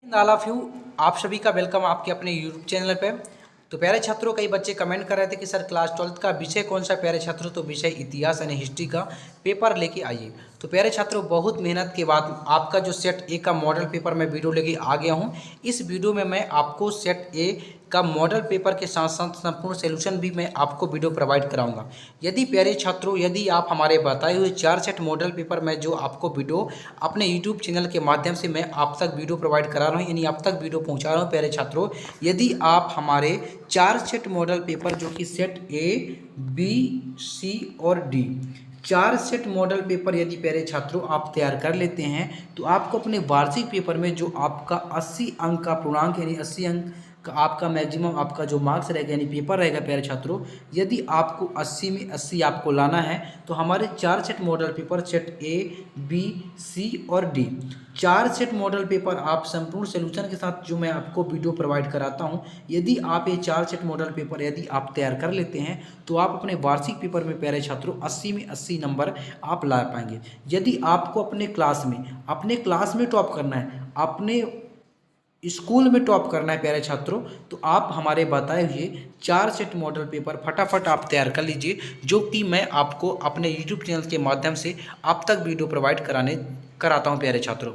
All of you, आप सभी का वेलकम आपके अपने यूट्यूब चैनल पे। तो प्यारे छात्रों, कई बच्चे कमेंट कर रहे थे कि सर क्लास 12th का विषय कौन सा। प्यारे छात्रों, तो विषय इतिहास यानी हिस्ट्री का पेपर लेके आइए। तो प्यारे छात्रों, बहुत मेहनत के बाद आपका जो सेट ए का मॉडल पेपर मैं वीडियो लेके आ गया हूँ। इस वीडियो में मैं आपको सेट ए का मॉडल पेपर के साथ साथ संपूर्ण सॉल्यूशन भी मैं आपको वीडियो प्रोवाइड कराऊंगा। यदि प्यारे छात्रों, यदि आप हमारे बताए हुए 4 सेट मॉडल पेपर में जो आपको वीडियो अपने यूट्यूब चैनल के माध्यम से मैं आप तक वीडियो प्रोवाइड करा रहा हूँ, यानी आप तक वीडियो पहुँचा रहा हूँ। प्यारे छात्रों, यदि आप हमारे 4 सेट मॉडल पेपर जो कि सेट ए, बी, सी और डी, 4 सेट मॉडल पेपर यदि प्यारे छात्रों आप तैयार कर लेते हैं तो आपको अपने वार्षिक पेपर में जो आपका 80 अंक का पूर्णांक यानी 80 अंक का आपका मैक्सिमम आपका जो मार्क्स रहेगा यानी पेपर रहेगा प्यारे छात्रों, यदि आपको 80 में 80 आपको लाना है तो हमारे 4 set model paper set A, B, C और डी, 4 सेट मॉडल पेपर आप संपूर्ण सॉल्यूशन के साथ जो मैं आपको वीडियो प्रोवाइड कराता हूं, यदि आप ये 4 सेट मॉडल पेपर यदि आप तैयार कर लेते हैं तो आप अपने वार्षिक पेपर में प्यारे छात्रों 80 में 80 नंबर आप ला पाएंगे। यदि आपको अपने क्लास में टॉप करना है, अपने स्कूल में टॉप करना है प्यारे छात्रों, तो आप हमारे बताए हुए 4 सेट मॉडल पेपर फटाफट आप तैयार कर लीजिए, जो कि मैं आपको अपने यूट्यूब चैनल के माध्यम से आप तक वीडियो प्रोवाइड कराता हूं। प्यारे छात्रों,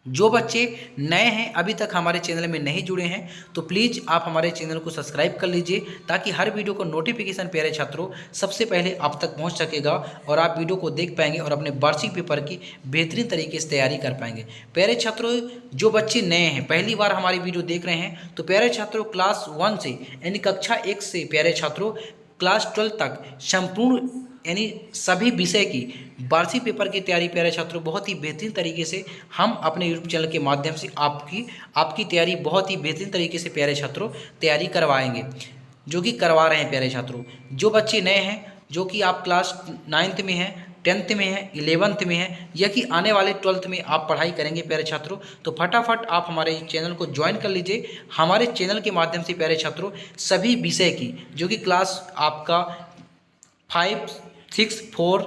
जो बच्चे नए हैं अभी तक हमारे चैनल में नहीं जुड़े हैं तो प्लीज़ आप हमारे चैनल को सब्सक्राइब कर लीजिए, ताकि हर वीडियो को नोटिफिकेशन प्यारे छात्रों सबसे पहले आप तक पहुंच सकेगा और आप वीडियो को देख पाएंगे और अपने वार्षिक पेपर की बेहतरीन तरीके से तैयारी कर पाएंगे। प्यारे छात्रों, जो बच्चे नए हैं, पहली बार हमारी वीडियो देख रहे हैं, तो प्यारे छात्रों क्लास 1 से यानी कक्षा 1 से प्यारे छात्रों क्लास 12 तक संपूर्ण यानी सभी विषय की वार्षिक पेपर की तैयारी प्यारे छात्रों बहुत ही बेहतरीन तरीके से हम अपने यूट्यूब चैनल के माध्यम से आपकी तैयारी बहुत ही बेहतरीन तरीके से प्यारे छात्रों तैयारी करवाएंगे, जो कि करवा रहे हैं। प्यारे छात्रों, जो बच्चे नए हैं, जो कि आप क्लास 9th में हैं, 10th में है, 11th में है, या कि आने वाले 12th में आप पढ़ाई करेंगे प्यारे छात्रों, तो फटाफट आप हमारे चैनल को ज्वाइन कर लीजिए। हमारे चैनल के माध्यम से प्यारे छात्रों सभी विषय की, जो कि क्लास आपका 5, 6, 4,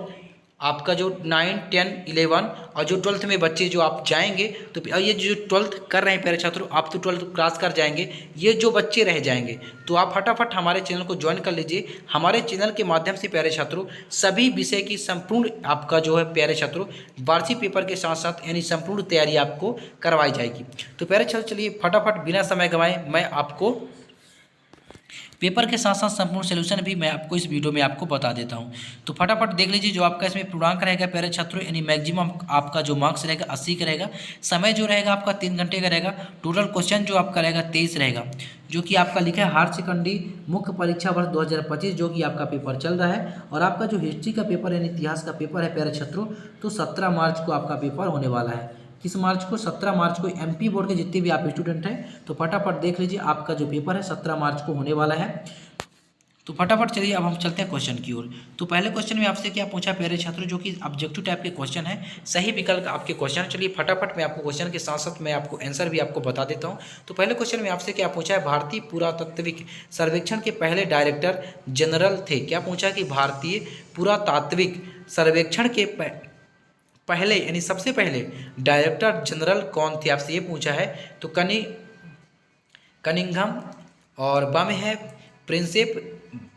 आपका जो 9, 10, 11 और जो 12th में बच्चे जो आप जाएंगे, तो ये जो 12th कर रहे हैं प्यारे छात्रों, आप तो 12th क्रॉस कर जाएंगे, ये जो बच्चे रह जाएंगे तो आप फटाफट हमारे चैनल को ज्वाइन कर लीजिए। हमारे चैनल के माध्यम से प्यारे छात्रों सभी विषय की संपूर्ण आपका जो है प्यारे छात्रों वार्षिक पेपर के साथ साथ यानी संपूर्ण तैयारी आपको करवाई जाएगी। तो प्यारे छात्रों, चलिए फटाफट बिना समय गंवाए मैं आपको पेपर के साथ साथ संपूर्ण सॉल्यूशन भी मैं आपको इस वीडियो में आपको बता देता हूं। तो फटाफट देख लीजिए, जो आपका इसमें पूर्णांक रहेगा प्यारे छात्रों यानी मैक्सिमम आपका जो मार्क्स रहेगा 80 का रहेगा। समय जो रहेगा आपका 3 घंटे का रहेगा। टोटल क्वेश्चन जो आपका रहेगा 23 रहेगा, जो कि आपका लिखा है हायर सेकेंडरी मुख्य परीक्षा वर्ष 2025, जो कि आपका पेपर चल रहा है। और आपका जो हिस्ट्री का पेपर यानी इतिहास का पेपर है प्यारे छात्रों, तो 17 मार्च को आपका पेपर होने वाला है। किस मार्च को? 17 मार्च को। एमपी बोर्ड के जितने भी आप स्टूडेंट हैं तो फटाफट देख लीजिए, आपका जो पेपर है 17 मार्च को होने वाला है। तो फटाफट चलिए अब हम चलते हैं क्वेश्चन की ओर। तो पहले क्वेश्चन में आपसे क्या पूछा प्यारे छात्रों, जो कि ऑब्जेक्टिव टाइप के क्वेश्चन है, सही विकल्प आपके क्वेश्चन। चलिए फटाफट मैं आपको क्वेश्चन के साथ साथ मैं आपको आंसर भी आपको बता देता हूं। तो पहले क्वेश्चन में आपसे क्या पूछा है, भारतीय पुरातात्विक सर्वेक्षण के पहले डायरेक्टर जनरल थे। क्या पूछा कि भारतीय पुरातात्विक सर्वेक्षण के पहले यानी सबसे पहले डायरेक्टर जनरल कौन थे, आपसे ये पूछा है। तो कनिंघम, और बा में है प्रिंसिप,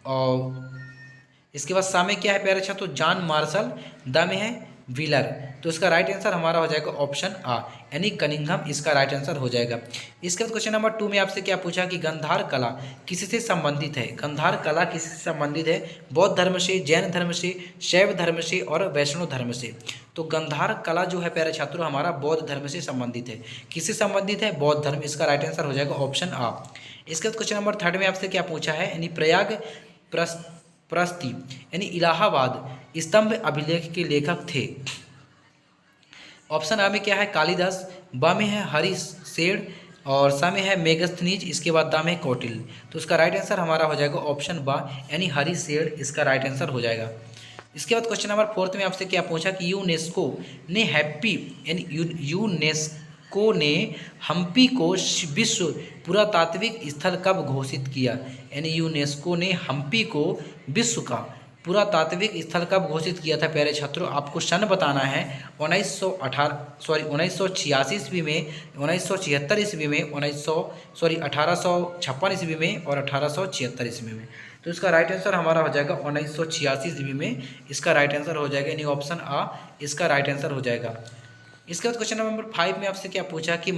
और इसके बाद सा में क्या है प्यारे छात्रों, तो जॉन मार्शल, द में है व्हीलर। तो इसका राइट आंसर हमारा हो जाएगा ऑप्शन आ यानी कनिंघम, इसका राइट आंसर हो जाएगा। इसके बाद क्वेश्चन नंबर 2 में आपसे क्या पूछा कि गांधार कला किससे संबंधित है। गांधार कला किससे संबंधित है, बौद्ध धर्म से, जैन धर्म से, शैव धर्म से और वैष्णव धर्म से। तो गांधार कला जो है प्यारे छात्रों हमारा बौद्ध धर्म से संबंधित है। किससे संबंधित है, बौद्ध धर्म, इसका राइट आंसर हो जाएगा ऑप्शन आ। इसके बाद क्वेश्चन नंबर 3 में आपसे क्या पूछा है, यानी प्रयाग प्रस्ती यानी इलाहाबाद स्तंभ अभिलेख के लेखक थे। ऑप्शन आ में क्या है, कालिदास, ब में है हरिशेर और सा में है मेगस्थनीज, इसके बाद दा में है कौटिल्य। तो इसका राइट आंसर हमारा हो जाएगा ऑप्शन बा यानी हरिशेर, इसका राइट आंसर हो जाएगा। इसके बाद क्वेश्चन नंबर 4 में आपसे क्या पूछा कि यूनेस्को ने यूनेस्को ने हम्पी को विश्व पुरातात्विक स्थल कब घोषित किया। यानी यूनेस्को ने हम्पी को विश्व का पुरातात्विक स्थल कब घोषित किया था प्यारे छात्रों? आपको सन बताना है। 1986 ईस्वी में, 1976 ईस्वी में, 1856 ईस्वी में और 1876 ईस्वी में। तो इसका राइट आंसर हमारा हो जाएगा 1986 ईस्वी में। इसका राइट आंसर हो जाएगा, यानी ऑप्शन आ इसका राइट आंसर हो जाएगा। इसके बाद क्वेश्चन नंबर 5 में आपसे क्या पूछा कि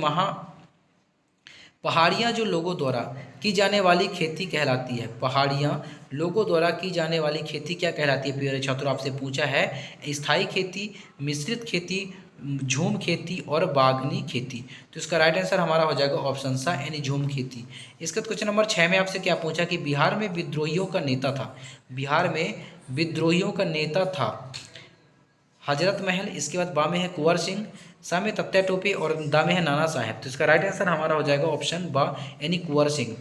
पहाड़ियाँ जो लोगों द्वारा की जाने वाली खेती कहलाती है। पहाड़ियाँ लोगों द्वारा की जाने वाली खेती क्या कहलाती है प्यारे छात्रों? आपसे पूछा है स्थायी खेती, मिश्रित खेती, झूम खेती और बागनी खेती। तो इसका राइट आंसर हमारा हो जाएगा ऑप्शन सा, यानी झूम खेती। इसके बाद क्वेश्चन नंबर 6 में आपसे क्या पूछा कि बिहार में विद्रोहियों का नेता था। बिहार में विद्रोहियों का नेता था हजरत महल। इसके बाद बा में है कुंवर सिंह, सा में तत्या टोपे और दा में है नाना साहेब। तो इसका राइट आंसर हमारा हो जाएगा ऑप्शन बा, यानी कुंवर सिंह।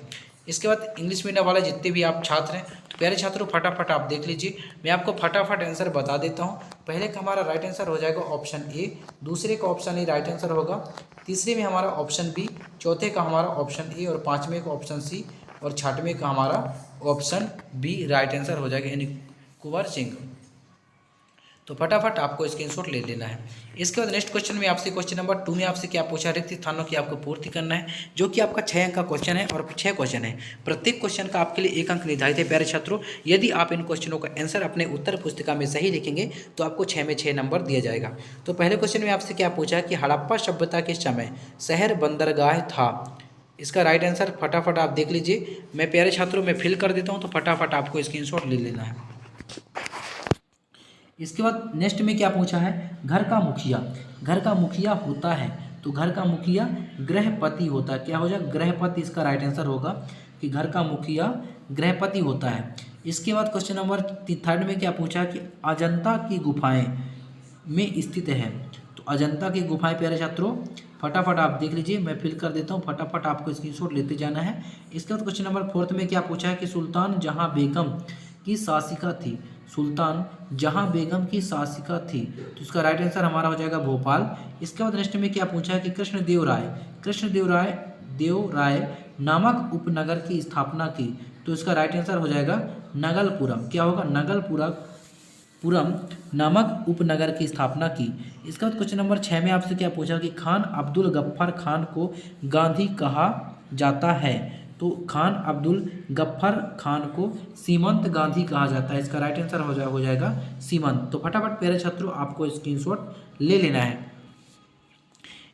इसके बाद इंग्लिश मीडियम वाले जितने भी आप छात्र हैं, तो प्यारे छात्रों फटाफट आप देख लीजिए, मैं आपको फटाफट आंसर बता देता हूँ। पहले का हमारा राइट आंसर हो जाएगा ऑप्शन ए, दूसरे का ऑप्शन ए राइट आंसर होगा, तीसरे में हमारा ऑप्शन बी, चौथे का हमारा ऑप्शन ए और पाँचवें का ऑप्शन सी और छठवें का हमारा ऑप्शन बी राइट आंसर हो जाएगा, यानी कुंवर सिंह। तो फटाफट आपको स्क्रीनशॉट ले लेना है। इसके बाद नेक्स्ट क्वेश्चन में आपसे क्वेश्चन नंबर 2 में आपसे क्या पूछा, रिक्त स्थानों की आपको पूर्ति करना है, जो कि आपका 6 अंक का क्वेश्चन है और 6 क्वेश्चन है। प्रत्येक क्वेश्चन का आपके लिए 1 अंक निर्धारित है प्यारे छात्रों। यदि आप इन क्वेश्चनों का आंसर अपने उत्तर पुस्तिका में सही लिखेंगे तो आपको 6 में 6 नंबर दिया जाएगा। तो पहले क्वेश्चन में आपसे क्या पूछा कि हड़प्पा सभ्यता के समय शहर बंदरगाह था। इसका राइट आंसर फटाफट आप देख लीजिए, मैं प्यारे छात्रों में फिल कर देता हूँ, तो फटाफट आपको स्क्रीनशॉट ले लेना है। इसके बाद नेक्स्ट में क्या पूछा है, घर का मुखिया, घर का मुखिया होता है, तो घर का मुखिया गृहपति होता है। क्या हो जाएगा, गृहपति इसका राइट आंसर होगा कि घर का मुखिया गृहपति होता है। इसके बाद क्वेश्चन नंबर 3 में क्या पूछा कि अजंता की गुफाएं में स्थित है। तो अजंता की गुफाएं प्यारे छात्रों फटाफट आप देख लीजिए, मैं फिल कर देता हूँ, फटाफट आपको स्क्रीनशॉट लेते जाना है। इसके बाद क्वेश्चन नंबर 4 में क्या पूछा है कि सुल्तान जहां बेगम की शासिका थी। सुल्तान जहां बेगम की शासिका थी, तो इसका राइट आंसर हमारा हो जाएगा भोपाल। इसके बाद नेक्स्ट में क्या पूछा है कि कृष्णदेव राय नामक उपनगर की स्थापना की। तो इसका राइट आंसर हो जाएगा नगलपुरम। क्या होगा, नगलपुरम नामक उपनगर की स्थापना की। इसके बाद क्वेश्चन नंबर 6 में आपसे क्या पूछा कि खान अब्दुल गफ्फार खान को गांधी कहा जाता है। तो खान अब्दुल गफ्फार खान को सीमंत गांधी कहा जाता है। इसका राइट आंसर हो जाएगा सीमंत। तो फटाफट प्यारे छात्रों आपको स्क्रीनशॉट ले लेना है।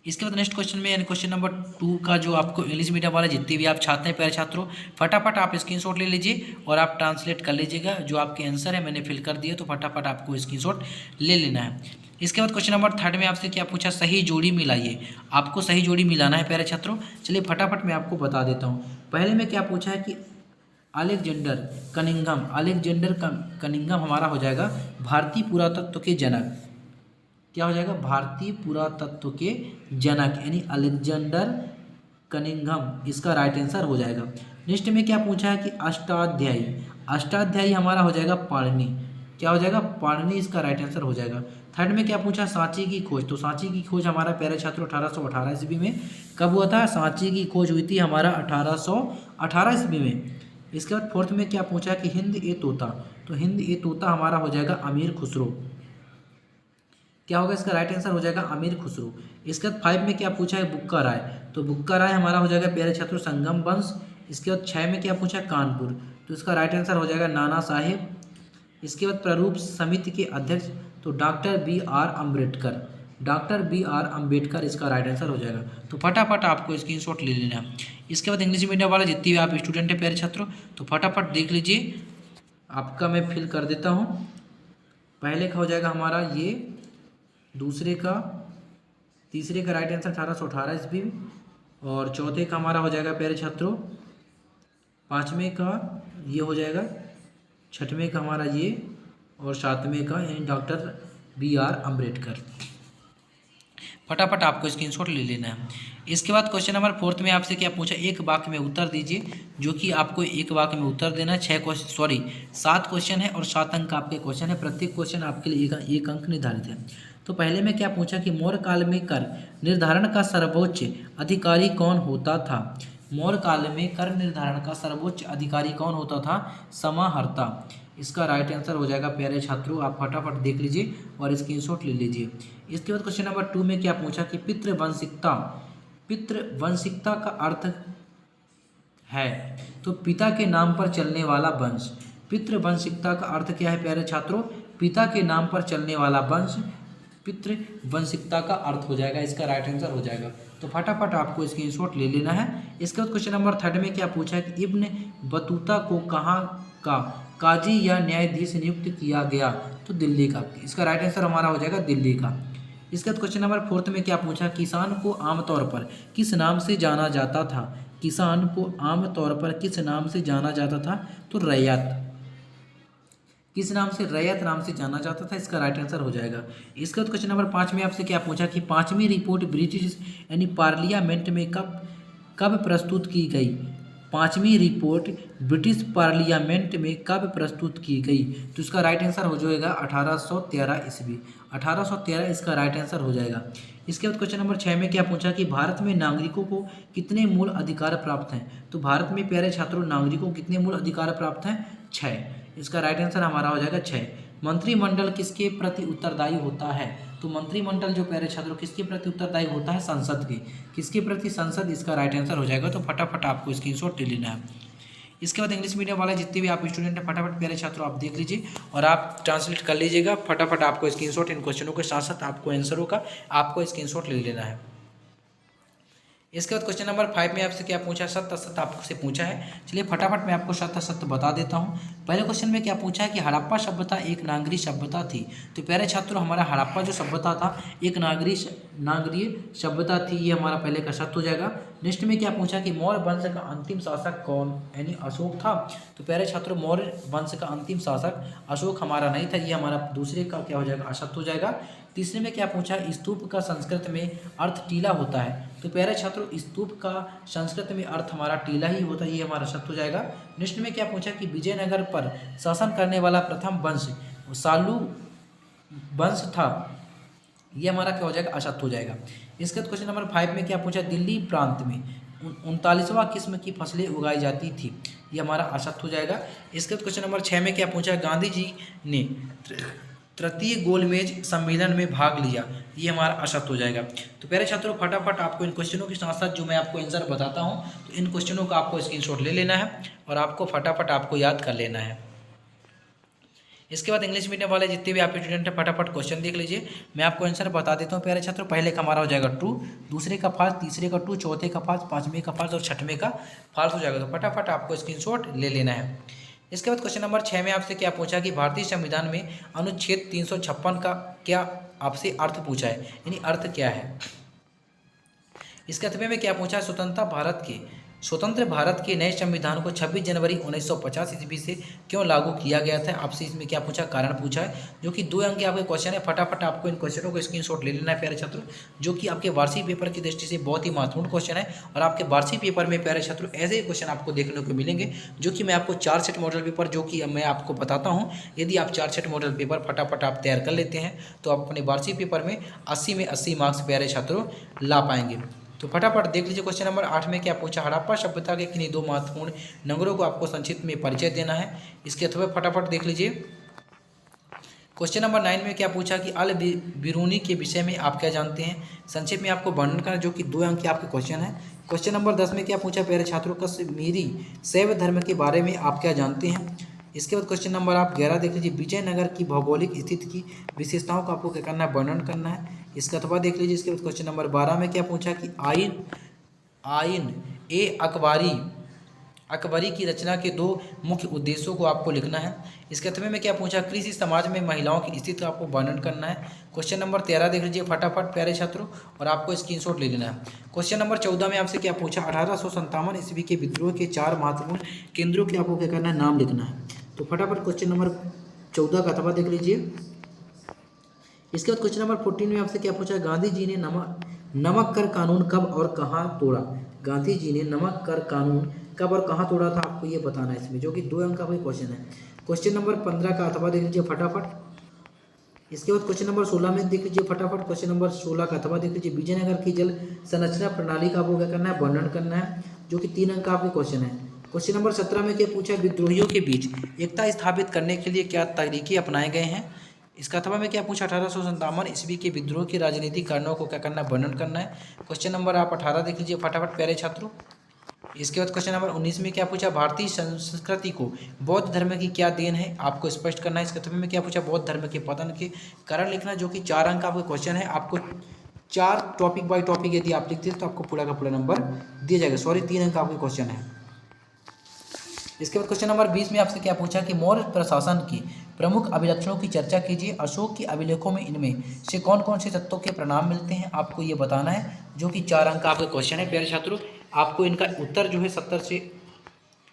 इसके बाद नेक्स्ट क्वेश्चन में, यानी क्वेश्चन नंबर 2 का जो आपको इंग्लिश मीडियम वाले जितने भी आप छात्र हैं प्यारे छात्रों, फटाफट आप स्क्रीनशॉट ले लीजिए और आप ट्रांसलेट कर लीजिएगा। जो आपके आंसर है मैंने फिल कर दिया, तो फटाफट आपको स्क्रीनशॉट ले लेना है। इसके बाद क्वेश्चन नंबर 3 में आपसे क्या पूछा, सही जोड़ी मिलाइए। आपको सही जोड़ी मिलाना है प्यारे छात्रों। चलिए फटाफट मैं आपको बता देता हूँ। पहले में क्या पूछा है कि अलेक्जेंडर कनिंघम हमारा हो जाएगा भारतीय पुरातत्व के जनक। क्या हो जाएगा, भारतीय पुरातत्व के जनक, यानी अलेक्जेंडर कनिंघम इसका राइट आंसर हो जाएगा। नेक्स्ट में क्या पूछा है कि अष्टाध्यायी हमारा हो जाएगा पाणिनि। क्या हो जाएगा, पाणिनि इसका राइट आंसर हो जाएगा। 3 में क्या पूछा, सांची की खोज। तो सांची की खोज हमारा प्यारे छात्रों 1818 ईस्वी में कब हुआ था, सांची की खोज हुई थी हमारा 1818 ईस्वी में। इसके बाद 4 में क्या पूछा कि हिंद ए तोता। तो हिंद ए तोता हमारा हो जाएगा अमीर खुसरो। क्या होगा, इसका राइट आंसर हो जाएगा अमीर खुसरो। इसके बाद 5 में क्या पूछा है, बुक्का राय। तो बुक्का राय हमारा हो जाएगा प्यारे छात्रों संगम वंश। इसके बाद 6 में क्या पूछा, कानपुर। तो इसका राइट आंसर हो जाएगा नाना साहेब। इसके बाद प्रारूप समिति के अध्यक्ष, तो डॉक्टर बी आर अम्बेडकर इसका राइट आंसर हो जाएगा। तो फटाफट आपको स्क्रीनशॉट ले लेना है। इसके बाद इंग्लिश मीडियम वाला जितने भी आप स्टूडेंट हैं प्यारे छात्रों, तो फटाफट देख लीजिए, आपका मैं फिल कर देता हूँ। पहले का हो जाएगा हमारा ये, दूसरे का, तीसरे का राइट आंसर 1818 ईस्वी और चौथे का हमारा हो जाएगा प्यारे छात्रों, 5वें का ये हो जाएगा, 6वें का हमारा ये और 7वें का यानी डॉक्टर बी आर अम्बेडकर। फटाफट आपको स्क्रीनशॉट ले लेना है। इसके बाद क्वेश्चन नंबर 4 में आपसे क्या पूछा, एक वाक्य में उत्तर दीजिए, जो कि आपको एक वाक्य में उत्तर देना है। 7 क्वेश्चन है और 7 अंक आपके क्वेश्चन है। प्रत्येक क्वेश्चन आपके लिए एक अंक निर्धारित है। तो पहले में क्या पूछा कि मौर्य काल में कर निर्धारण का सर्वोच्च अधिकारी कौन होता था। मौर्य काल में कर निर्धारण का सर्वोच्च अधिकारी कौन होता था, समाहर्ता। इसका राइट आंसर हो जाएगा प्यारे छात्रों, आप फटाफट देख लीजिए और स्क्रीनशॉट ले लीजिए। इसके बाद क्वेश्चन नंबर 2 में क्या पूछा कि पितृवंशिकता का अर्थ है तो पिता के नाम पर चलने वाला वंश। पितृवंशिकता का अर्थ क्या है प्यारे छात्रों? पिता के नाम पर चलने वाला वंश पितृवंशिकता का अर्थ हो जाएगा, इसका राइट आंसर हो जाएगा। तो फटाफट आपको स्क्रीनशॉट ले लेना है। इसके बाद क्वेश्चन नंबर 3 में क्या पूछा है कि इब्न बतूता को कहाँ का काजी या न्यायाधीश नियुक्त किया गया? तो दिल्ली का। इसका राइट आंसर हमारा हो जाएगा दिल्ली का। इसके बाद क्वेश्चन नंबर 4 में क्या पूछा? किसान को आमतौर पर किस नाम से जाना जाता था? किसान को आमतौर पर किस नाम से जाना जाता था? तो रैयत। किस नाम से? रैयत नाम से जाना जाता था, इसका राइट आंसर हो जाएगा। इसके बाद क्वेश्चन नंबर 5 में आपसे क्या पूछा कि 5वीं रिपोर्ट ब्रिटिश यानी पार्लियामेंट में कब प्रस्तुत की गई? 5वीं रिपोर्ट ब्रिटिश पार्लियामेंट में कब प्रस्तुत की गई? तो इसका राइट आंसर हो जाएगा 1813 ईस्वी। 1813 इसका राइट आंसर हो जाएगा। इसके बाद क्वेश्चन नंबर 6 में क्या पूछा कि भारत में नागरिकों को कितने मूल अधिकार प्राप्त हैं? तो भारत में प्यारे छात्रों नागरिकों को कितने मूल अधिकार प्राप्त हैं? 6। इसका राइट आंसर हमारा हो जाएगा 6। मंत्रिमंडल किसके प्रति उत्तरदायी होता है? तो मंत्रिमंडल जो प्यारे छात्रों किसके प्रति उत्तरदायी होता है? संसद के। किसके प्रति? संसद, इसका राइट आंसर हो जाएगा। तो फटाफट आपको स्क्रीनशॉट ले लेना है। इसके बाद इंग्लिश मीडियम वाले जितने भी आप स्टूडेंट हैं फटाफट प्यारे छात्रों आप देख लीजिए और आप ट्रांसलेट कर लीजिएगा। फटाफट आपको स्क्रीनशॉट इन क्वेश्चनों के साथ साथ आपको आंसरों का आपको स्क्रीनशॉट ले लेना है। इसके बाद क्वेश्चन नंबर 5 में आपसे क्या पूछा? सत्य असत्य आपसे पूछा है। चलिए फटाफट मैं आपको सत्य असत्य बता देता हूँ। पहले क्वेश्चन में क्या पूछा है कि हड़प्पा सभ्यता एक नागरीय सभ्यता थी। तो प्यारे छात्रों हमारा हड़प्पा जो सभ्यता था एक नागरीय सभ्यता थी, ये हमारा पहले का सत्य हो जाएगा। नेक्स्ट में क्या पूछा कि मौर्य वंश का अंतिम शासक कौन यानी अशोक था? तो प्यारे छात्रों मौर्य वंश का अंतिम शासक अशोक हमारा नहीं था, ये हमारा दूसरे का क्या हो जाएगा? असत्य हो जाएगा। तीसरे में क्या पूछा? स्तूप का संस्कृत में अर्थ टीला होता है। तो प्यारे छात्रों स्तूप का संस्कृत में अर्थ हमारा टीला ही होता है, ये हमारा सत्य हो जाएगा। नेक्स्ट में क्या पूछा कि विजयनगर पर शासन करने वाला प्रथम वंश सालू वंश था, ये हमारा क्या हो जाएगा? असत्य हो जाएगा। इसके बाद क्वेश्चन नंबर 5 में क्या पूछा? दिल्ली प्रांत में 39वां किस्म की फसलें उगाई जाती थी, ये हमारा असत्य हो जाएगा। इसके बाद क्वेश्चन नंबर 6 में क्या पूछा? गांधी जी ने तृतीय गोलमेज सम्मेलन में भाग लिया, ये हमारा असत्य हो जाएगा। तो प्यारे छात्रों फटाफट आपको इन क्वेश्चनों के साथ साथ जो मैं आपको आंसर बताता हूँ तो इन क्वेश्चनों का आपको स्क्रीनशॉट ले लेना है और आपको फटाफट आपको याद कर लेना है। इसके बाद इंग्लिश मीडियम वाले जितने भी आप स्टूडेंट हैं फटाफट क्वेश्चन देख लीजिए। मैं आपको आंसर बता देता हूँ प्यारे छात्रों। पहले का हमारा हो जाएगा ट्रू, दूसरे का फॉल्स, तीसरे का ट्रू, चौथे का फॉल्स, पाँचवें का फॉल्स और छठवें का फॉल्स हो जाएगा। तो फटाफट आपको स्क्रीनशॉट ले लेना है। इसके बाद क्वेश्चन नंबर 6 में आपसे क्या पूछा कि भारतीय संविधान में अनुच्छेद 356 का क्या आपसे अर्थ पूछा है, यानी अर्थ क्या है। इसके अथवे में क्या पूछा? स्वतंत्र भारत के नए संविधान को 26 जनवरी 1950 ईस्वी से क्यों लागू किया गया था, आपसे इसमें क्या पूछा? कारण पूछा है, जो कि 2 अंक के आपके क्वेश्चन है। फटाफट आपको इन क्वेश्चनों को स्क्रीनशॉट ले लेना है प्यारे छात्रों, जो कि आपके वार्षिक पेपर की दृष्टि से बहुत ही महत्वपूर्ण क्वेश्चन है। और आपके वार्षिक पेपर में प्यारे छात्रों ऐसे ही क्वेश्चन आपको देखने को मिलेंगे, जो कि मैं आपको 4 सेट मॉडल पेपर जो कि मैं आपको बताता हूँ। यदि आप 4 सेट मॉडल पेपर फटाफट आप तैयार कर लेते हैं तो आप अपने वार्षिक पेपर में 80 में 80 मार्क्स प्यारे छात्रों ला पाएंगे। तो फटाफट देख लीजिए क्वेश्चन नंबर 8 में क्या पूछा? हड़प्पा सभ्यता के किन्हीं 2 महत्वपूर्ण नगरों को आपको संक्षिप्त में परिचय देना है। इसके अथवा फटाफट देख लीजिए। क्वेश्चन नंबर 9 में क्या पूछा कि अल बिरूनी के विषय में आप क्या जानते हैं, संक्षेप में आपको वर्णन करना, जो कि 2 अंक के आपके क्वेश्चन है। क्वेश्चन नंबर 10 में क्या पूछा प्यारे छात्रों? कश्मीरी शैव धर्म के बारे में आप क्या जानते हैं। इसके बाद क्वेश्चन नंबर आप 11 देख लीजिए। विजयनगर की भौगोलिक स्थिति की विशेषताओं का आपको क्या करना है? वर्णन करना है। इसका अथवा देख लीजिए। इसके बाद क्वेश्चन नंबर 12 में क्या पूछा कि आइन ए अकबरी की रचना के 2 मुख्य उद्देश्यों को आपको लिखना है। इसके अथवे में क्या पूछा? कृषि समाज में महिलाओं की स्थिति का आपको वर्णन करना है। क्वेश्चन नंबर 13 देख लीजिए फटाफट प्यारे छात्रों और आपको स्क्रीनशॉट ले लेना है। क्वेश्चन नंबर 14 में आपसे क्या पूछा? 1857 ईस्वी के विद्रोह के 4 महत्वपूर्ण केंद्रों के आपको क्या करना है? नाम लिखना है। तो फटाफट क्वेश्चन नंबर 14 का अथवा देख लीजिए। इसके बाद क्वेश्चन नंबर 14 में आपसे क्या पूछा? गांधी जी ने नमक कर कानून कब और कहाँ तोड़ा। गांधी जी ने नमक कर कानून कब और कहाँ तोड़ा था, आपको ये बताना है इसमें, जो कि 2 अंक का कोई क्वेश्चन है। क्वेश्चन नंबर 15 का अथवा देख लीजिए फटाफट। इसके बाद क्वेश्चन नंबर 16 में देख लीजिए फटाफट। क्वेश्चन नंबर 16 का अथवा देख लीजिए। विजयनगर की जल संरचना प्रणाली का आपको क्या करना है? वर्णन करना है, जो कि 3 अंक का आपके क्वेश्चन है। क्वेश्चन नंबर 17 में क्या पूछा, विद्रोहियों के बीच एकता स्थापित करने के लिए क्या तरीके अपनाए गए हैं। इसका अथवा में क्या पूछा, 1857 ईस्वी के विद्रोह के राजनीतिक कारणों को क्या करना, वर्णन करना है। क्वेश्चन नंबर आप 18 देख लीजिए फटाफट प्यारे छात्रों। इसके बाद क्वेश्चन नंबर 19 में क्या पूछा, भारतीय संस्कृति को बौद्ध धर्म की क्या देन है, आपको स्पष्ट करना है। इसके अथवा में क्या पूछा, बौद्ध धर्म के पतन के कारण लिखना, जो कि 4 अंक का आपका क्वेश्चन है। आपको 4 टॉपिक बाय टॉपिक यदि आप लिखते हैं तो आपको पूरा का पूरा नंबर दिया जाएगा, सॉरी 3 अंक का आपका क्वेश्चन है। इसके बाद क्वेश्चन नंबर 20 में आपसे क्या पूछा कि मौर्य प्रशासन की प्रमुख अभिलक्षणों की चर्चा कीजिए। अशोक के अभिलेखों में इनमें से कौन कौन से तत्वों के प्रणाम मिलते हैं, आपको ये बताना है, जो कि 4 अंक का आपका क्वेश्चन है प्यारे छात्रों। आपको इनका उत्तर जो है 70 से।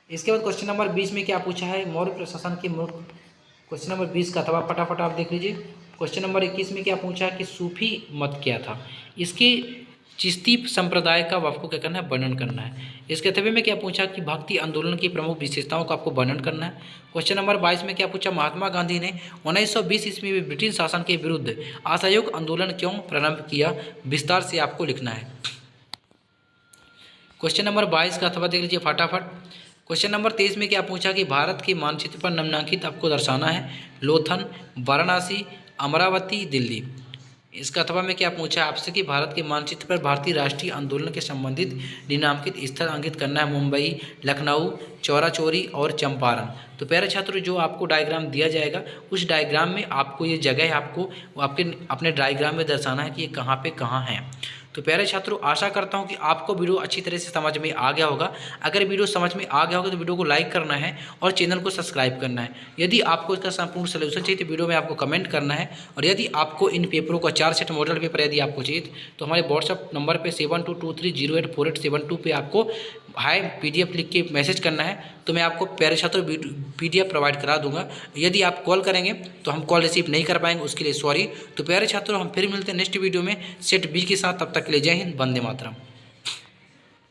इसके बाद क्वेश्चन नंबर 20 में क्या पूछा है, मौर्य प्रशासन के क्वेश्चन नंबर 20 का अथवा फटाफट आप देख लीजिए। क्वेश्चन नंबर 21 में क्या पूछा कि सूफी मत क्या था, इसकी चिश्ती संप्रदाय का आपको क्या करना है, वर्णन करना है। इसके अथवे में क्या पूछा कि भक्ति आंदोलन की प्रमुख विशेषताओं का आपको वर्णन करना है। क्वेश्चन नंबर 22 में क्या पूछा, महात्मा गांधी ने 1920 ईस्वी में ब्रिटिश शासन के विरुद्ध असहयोग आंदोलन क्यों प्रारंभ किया, विस्तार से आपको लिखना है। क्वेश्चन नंबर 22 का अथवा देख लीजिए फटाफट। क्वेश्चन नंबर 23 में क्या पूछा कि भारत के मानचित्र पर निम्नलिखित आपको दर्शाना है, लोथन, वाराणसी, अमरावती, दिल्ली। इसका अथवा में क्या पूछा आपसे कि भारत के मानचित्र पर भारतीय राष्ट्रीय आंदोलन के संबंधित निम्नांकित स्थल अंकित करना है, मुंबई, लखनऊ, चौराचौरी और चंपारण। तो प्यारे छात्रों जो आपको डायग्राम दिया जाएगा उस डायग्राम में आपको ये जगह आपको आपके अपने डायग्राम में दर्शाना है कि ये कहाँ पे कहाँ है। तो प्यारे छात्रों आशा करता हूँ कि आपको वीडियो अच्छी तरह से समझ में आ गया होगा। अगर वीडियो समझ में आ गया होगा तो वीडियो को लाइक करना है और चैनल को सब्सक्राइब करना है। यदि आपको इसका संपूर्ण सलूशन चाहिए तो वीडियो में आपको कमेंट करना है। और यदि आपको इन पेपरों का 4 सेट मॉडल पेपर यदि आपको चाहिए तो हमारे व्हाट्सअप नंबर पर 7223084872 पे आपको हाई PDF लिख के मैसेज करना है, तो मैं आपको प्यारे छात्रों PDF प्रोवाइड करा दूंगा। यदि आप कॉल करेंगे तो हम कॉल रिसीव नहीं कर पाएंगे, उसके लिए सॉरी। तो प्यारे छात्रों हम फिर मिलते हैं नेक्स्ट वीडियो में सेट बी के साथ, तब तक के लिए जय हिंद, वंदे मातरम।